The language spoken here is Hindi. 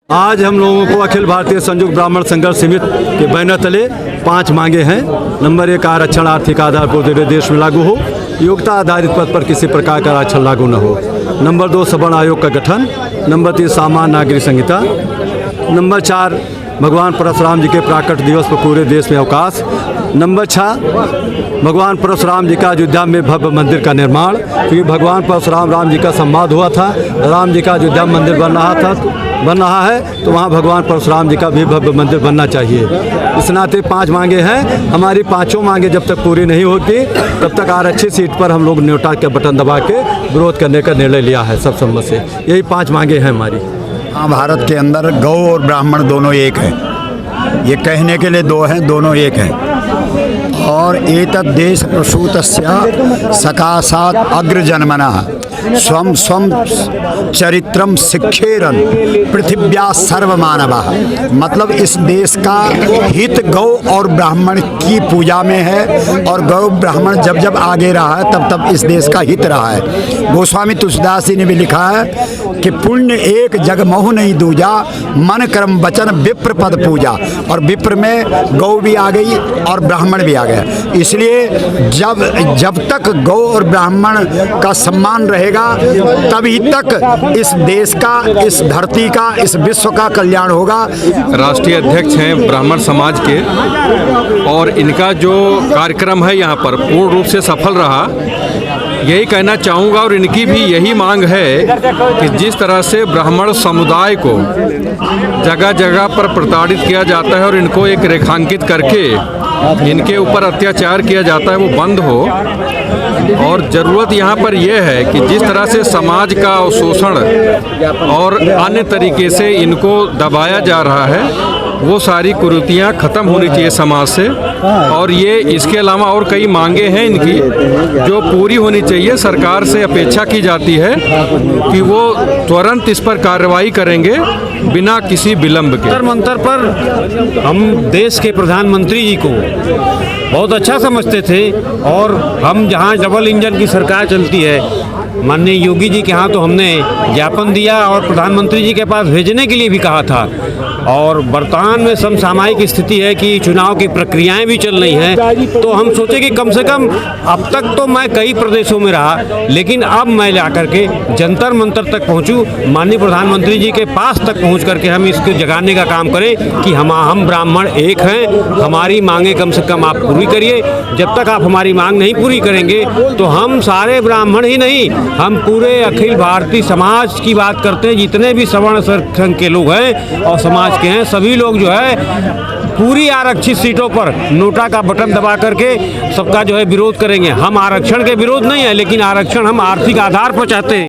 आज हम लोगों को अखिल भारतीय संयुक्त ब्राह्मण संघर्ष समिति के बैनर तले 5 मांगे हैं। नंबर 1, आरक्षण आर्थिक आधार पर पूरे देश में लागू हो, योग्यता आधारित पद पर किसी प्रकार का आरक्षण लागू न हो। नंबर 2, सवर्ण आयोग का गठन। नंबर 3, सामान्य नागरिक संहिता। नंबर 4, भगवान परशुराम जी के प्राकट्य दिवस पर पूरे देश में अवकाश। नंबर 6, भगवान परशुराम जी का अयोध्या में भव्य मंदिर का निर्माण, क्योंकि भगवान परशुराम राम जी का संवाद हुआ था, राम जी का अयोध्या मंदिर बन रहा है, तो वहाँ भगवान परशुराम जी का भी भव्य मंदिर बनना चाहिए। इस नाते 5 मांगे हैं। हमारी 5 मांगे जब तक पूरी नहीं होती तब तक आरक्षित सीट पर हम लोग न्योटा के बटन दबा के विरोध करने का निर्णय लिया है सर्वसम्मत से। यही 5 मांगे हैं हमारी। भारत के अंदर गौ और ब्राह्मण दोनों एक हैं। ये कहने के लिए 2 हैं, दोनों एक हैं। और एतद् देश प्रसूतस्य सकाशात् अग्रजन्मनः स्वं स्वं चरित्रम शिक्षेरन पृथिव्या सर्वमानवः। मतलब इस देश का हित गौ और ब्राह्मण की पूजा में है, और गौ ब्राह्मण जब जब आगे रहा है तब तब इस देश का हित रहा है। गोस्वामी तुलसीदास जी ने भी लिखा है कि पुण्य एक जग महु नहीं दूजा, मन कर्म वचन विप्र पद पूजा। और विप्र में गौ भी आ गई और ब्राह्मण भी आ गया। इसलिए जब तक गौ और ब्राह्मण का सम्मान रहेगा तभी तक इस देश का, इस धरती का, इस विश्व का कल्याण होगा। राष्ट्रीय अध्यक्ष हैं ब्राह्मण समाज के, और इनका जो कार्यक्रम है यहाँ पर पूर्ण रूप से सफल रहा, यही कहना चाहूँगा। और इनकी भी यही मांग है कि जिस तरह से ब्राह्मण समुदाय को जगह जगह पर प्रताड़ित किया जाता है और इनको एक रेखांकित करके इनके ऊपर अत्याचार किया जाता है, वो बंद हो। और ज़रूरत यहाँ पर यह है कि जिस तरह से समाज का शोषण और अन्य तरीके से इनको दबाया जा रहा है, वो सारी कुरीतियाँ ख़त्म होनी चाहिए समाज से। और ये इसके अलावा और कई मांगे हैं इनकी जो पूरी होनी चाहिए। सरकार से अपेक्षा की जाती है कि वो तुरंत इस पर कार्रवाई करेंगे बिना किसी विलंब के। जंतर मंतर पर हम देश के प्रधानमंत्री जी को बहुत अच्छा समझते थे, और हम जहाँ डबल इंजन की सरकार चलती है, माननीय योगी जी के यहाँ तो हमने ज्ञापन दिया और प्रधानमंत्री जी के पास भेजने के लिए भी कहा था। और वर्तमान में समसामयिक स्थिति है कि चुनाव की प्रक्रियाएं भी चल रही हैं, तो हम सोचे कि कम से कम अब तक तो मैं कई प्रदेशों में रहा, लेकिन अब मैं जाकर के जंतर मंतर तक पहुंचूं, माननीय प्रधानमंत्री जी के पास तक पहुंच करके हम इसको जगाने का काम करें कि हम ब्राह्मण एक हैं, हमारी मांगें कम से कम आप पूरी करिए। जब तक आप हमारी मांग नहीं पूरी करेंगे तो हम सारे ब्राह्मण ही नहीं, हम पूरे अखिल भारतीय समाज की बात करते हैं, जितने भी सवर्ण संघ के लोग हैं और समाज के हैं, सभी लोग जो है पूरी आरक्षित सीटों पर नोटा का बटन दबा करके सबका जो है विरोध करेंगे। हम आरक्षण के विरोध नहीं है, लेकिन आरक्षण हम आर्थिक आधार पर चाहते हैं।